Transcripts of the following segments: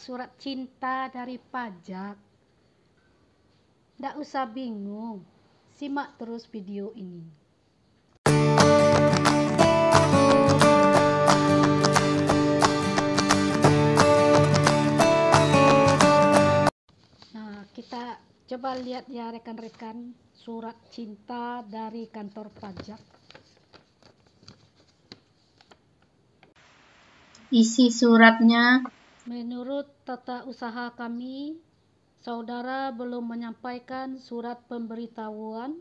surat cinta dari pajak? Nggak usah bingung, simak terus video ini. Nah, kita coba lihat ya rekan-rekan, surat cinta dari kantor pajak. Isi suratnya, Menurut tata usaha kami, saudara belum menyampaikan surat pemberitahuan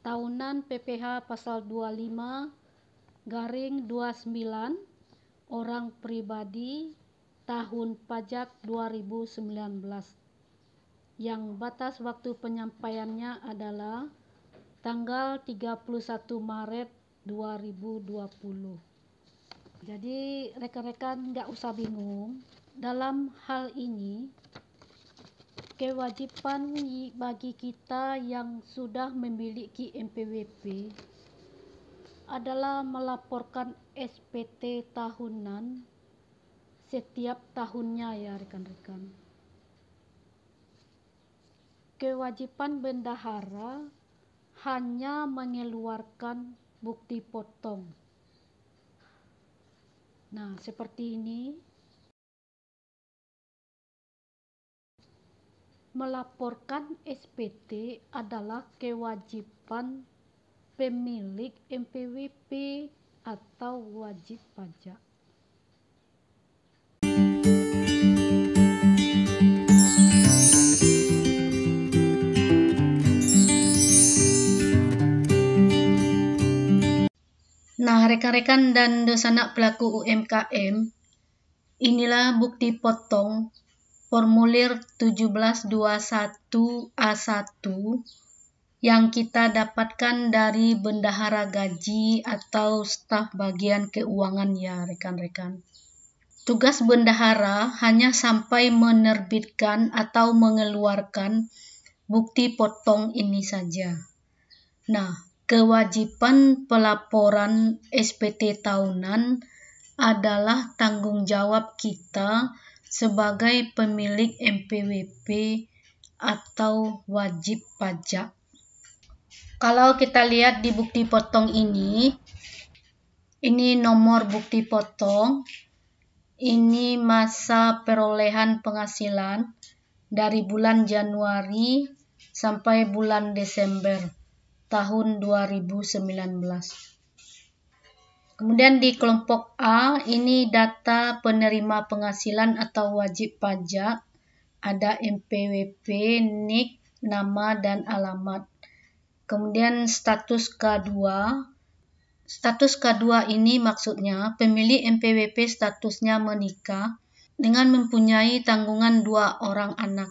tahunan PPh pasal 25/29 orang pribadi tahun pajak 2019 yang batas waktu penyampaiannya adalah tanggal 31 Maret 2020. Jadi rekan-rekan nggak usah bingung, dalam hal ini kewajiban bagi kita yang sudah memiliki NPWP adalah melaporkan SPT tahunan setiap tahunnya ya rekan-rekan. Kewajiban bendahara hanya mengeluarkan bukti potong. Nah, seperti ini. Melaporkan SPT adalah kewajiban pemilik NPWP atau wajib pajak. nah rekan-rekan dan sanak pelaku UMKM, inilah bukti potong formulir 1721A1 yang kita dapatkan dari bendahara gaji atau staf bagian keuangan ya rekan-rekan. Tugas bendahara hanya sampai menerbitkan atau mengeluarkan bukti potong ini saja. Nah, kewajiban pelaporan SPT tahunan adalah tanggung jawab kita sebagai pemilik NPWP atau wajib pajak. Kalau kita lihat di bukti potong ini nomor bukti potong, ini masa perolehan penghasilan dari bulan Januari sampai bulan Desember tahun 2019. Kemudian di kelompok A, ini data penerima penghasilan atau wajib pajak, ada NPWP, NIK, nama dan alamat. Kemudian status K2. Status K2 ini maksudnya pemilik NPWP statusnya menikah dengan mempunyai tanggungan 2 orang anak,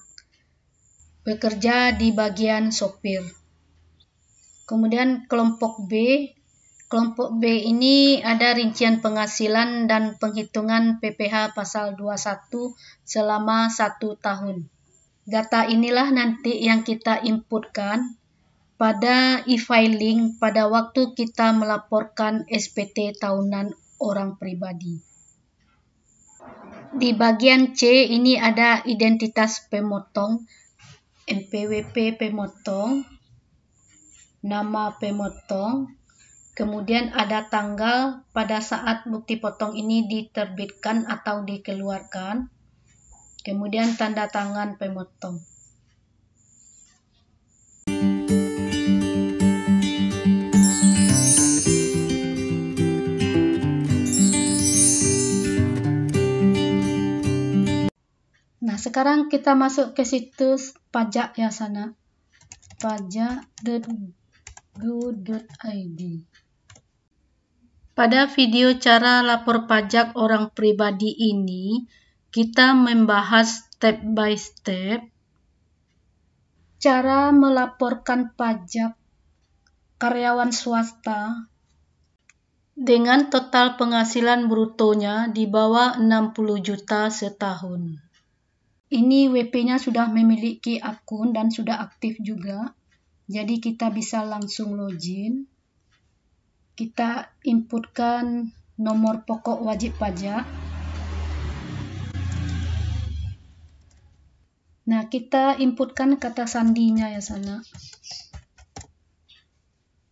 bekerja di bagian sopir. Kemudian kelompok B. Kelompok B ini ada rincian penghasilan dan penghitungan PPh pasal 21 selama 1 tahun. Data inilah nanti yang kita inputkan pada e-filing pada waktu kita melaporkan SPT tahunan orang pribadi. Di bagian C ini ada identitas pemotong, NPWP pemotong, nama pemotong, kemudian ada tanggal pada saat bukti potong ini diterbitkan atau dikeluarkan, kemudian tanda tangan pemotong. Nah, sekarang kita masuk ke situs pajak ya sana, pajak.go.id. Pada video cara lapor pajak orang pribadi ini, kita membahas step by step cara melaporkan pajak karyawan swasta dengan total penghasilan brutonya di bawah 60 juta setahun. Ini WP-nya sudah memiliki akun dan sudah aktif juga, jadi kita bisa langsung login. Kita inputkan nomor pokok wajib pajak. Nah, kita inputkan kata sandinya ya sana.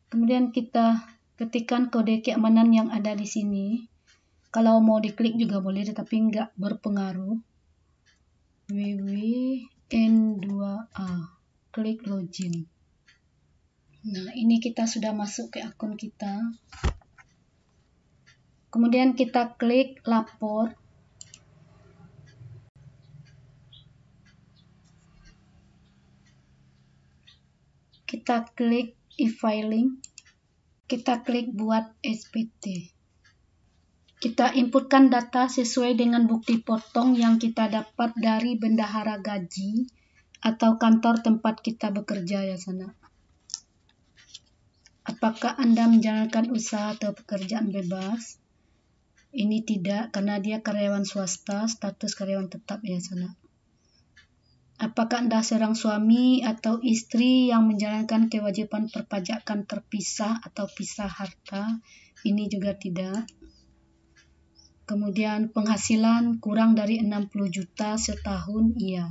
Kemudian kita ketikkan kode keamanan yang ada di sini. Kalau mau diklik juga boleh, tetapi nggak berpengaruh. WWN2A. Klik login. Nah, ini kita sudah masuk ke akun kita. Kemudian kita klik lapor. Kita klik e-filing. Kita klik buat SPT. Kita inputkan data sesuai dengan bukti potong yang kita dapat dari bendahara gaji atau kantor tempat kita bekerja ya sana. Apakah Anda menjalankan usaha atau pekerjaan bebas? Ini tidak, karena dia karyawan swasta, status karyawan tetap ya sana. Apakah Anda seorang suami atau istri yang menjalankan kewajiban perpajakan terpisah atau pisah harta? Ini juga tidak. Kemudian penghasilan kurang dari 60 juta setahun, iya.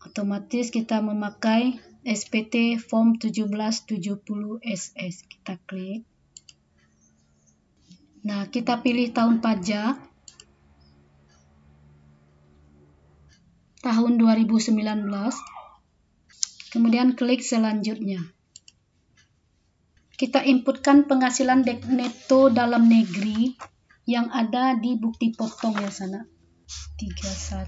Otomatis kita memakai SPT Form 1770 SS. Kita klik. Nah, kita pilih tahun pajak. Tahun 2019. Kemudian klik selanjutnya. Kita inputkan penghasilan neto dalam negeri yang ada di bukti potong ya sana. 31.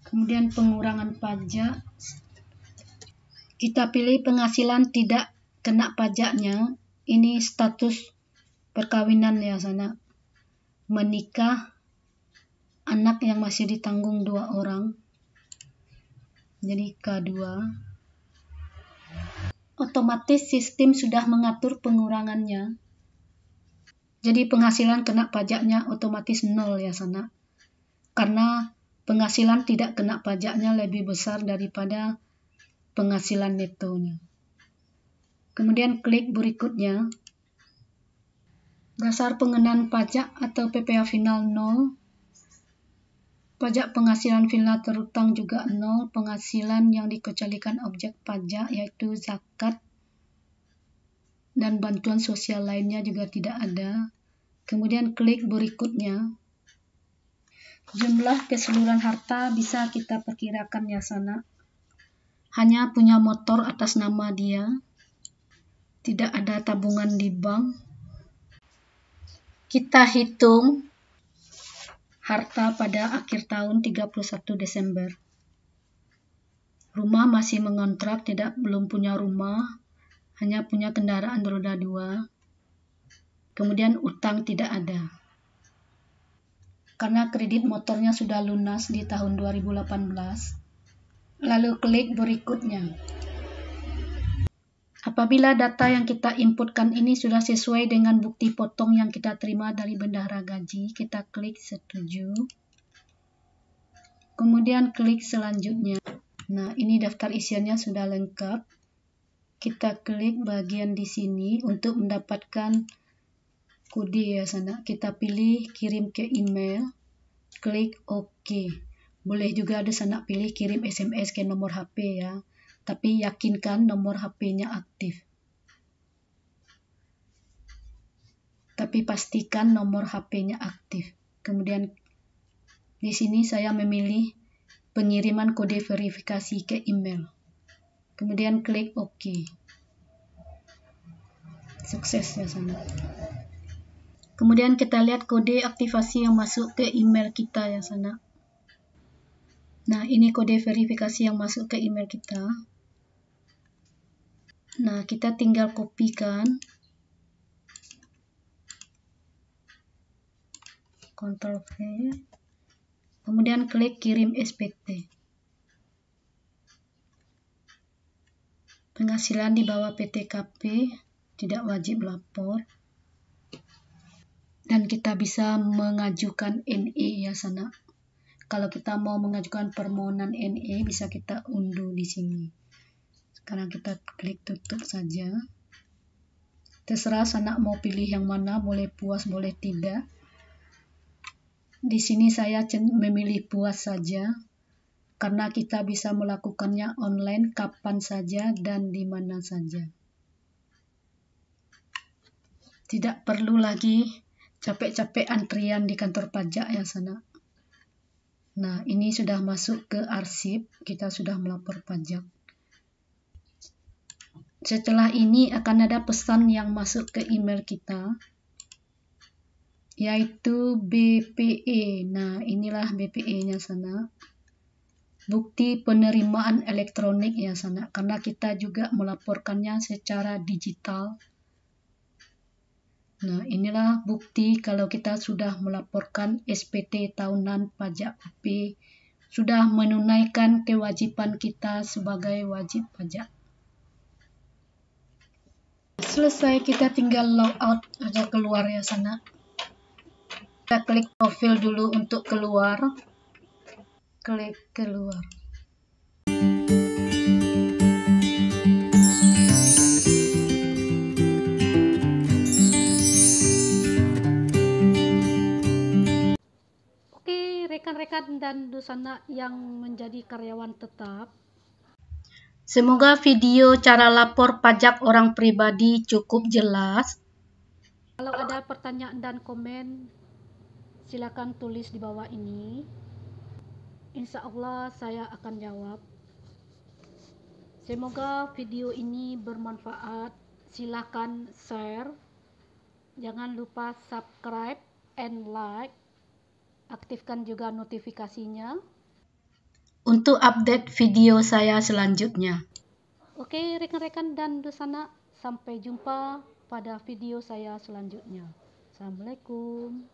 Kemudian pengurangan pajak. Kita pilih penghasilan tidak kena pajaknya. Ini status perkawinan ya sana. Menikah, anak yang masih ditanggung 2 orang. Jadi K2. Otomatis sistem sudah mengatur pengurangannya. Jadi penghasilan kena pajaknya otomatis 0 ya sana. Karena penghasilan tidak kena pajaknya lebih besar daripada penghasilan netonya. Kemudian klik berikutnya. Dasar pengenaan pajak atau PPh final 0. Pajak penghasilan final terutang juga 0. Penghasilan yang dikecualikan objek pajak yaitu zakat dan bantuan sosial lainnya juga tidak ada. Kemudian klik berikutnya. Jumlah keseluruhan harta bisa kita perkirakan ya sana. Hanya punya motor atas nama dia. Tidak ada tabungan di bank. Kita hitung harta pada akhir tahun 31 Desember. Rumah masih mengontrak, belum punya rumah, hanya punya kendaraan roda 2. Kemudian utang tidak ada. Karena kredit motornya sudah lunas di tahun 2018. Lalu klik berikutnya. Apabila data yang kita inputkan ini sudah sesuai dengan bukti potong yang kita terima dari bendahara gaji, kita klik setuju. Kemudian klik selanjutnya. Nah, ini daftar isiannya sudah lengkap. Kita klik bagian di sini untuk mendapatkan kode ya sana. Kita pilih kirim ke email. Klik OK. Boleh juga ada sana pilih kirim SMS ke nomor HP ya. Tapi yakinkan nomor HP-nya aktif. Tapi pastikan nomor HP-nya aktif. Kemudian di sini saya memilih pengiriman kode verifikasi ke email. Kemudian klik OK. Sukses ya sana. Kemudian kita lihat kode aktivasi yang masuk ke email kita ya sana. Nah, ini kode verifikasi yang masuk ke email kita. Nah, kita tinggal kopikan. Ctrl V. Kemudian klik kirim SPT. Penghasilan di bawah PTKP, tidak wajib lapor. Dan kita bisa mengajukan NE ya sana. Kalau kita mau mengajukan permohonan NE, bisa kita unduh di sini. Sekarang kita klik tutup saja. Terserah sanak mau pilih yang mana, boleh puas, boleh tidak. Di sini saya memilih puas saja, karena kita bisa melakukannya online kapan saja dan di mana saja. Tidak perlu lagi capek-capek antrian di kantor pajak ya sanak. Nah, ini sudah masuk ke arsip, kita sudah melapor pajak. Setelah ini akan ada pesan yang masuk ke email kita, yaitu BPE. Nah, inilah BPE-nya sana. Bukti penerimaan elektronik ya sana, karena kita juga melaporkannya secara digital. Nah, inilah bukti kalau kita sudah melaporkan SPT tahunan pajak UP, sudah menunaikan kewajiban kita sebagai wajib pajak. Selesai, kita tinggal logout atau keluar ya sana. Kita klik profil dulu untuk keluar. Klik keluar. Oke, rekan-rekan dan dosana yang menjadi karyawan tetap, semoga video cara lapor pajak orang pribadi cukup jelas. kalau ada pertanyaan dan komen, silakan tulis di bawah ini. Insya Allah saya akan jawab. Semoga video ini bermanfaat. Silakan share. Jangan lupa subscribe and like. Aktifkan juga notifikasinya untuk update video saya selanjutnya. Oke, rekan-rekan dan dosana, sampai jumpa pada video saya selanjutnya. Assalamualaikum.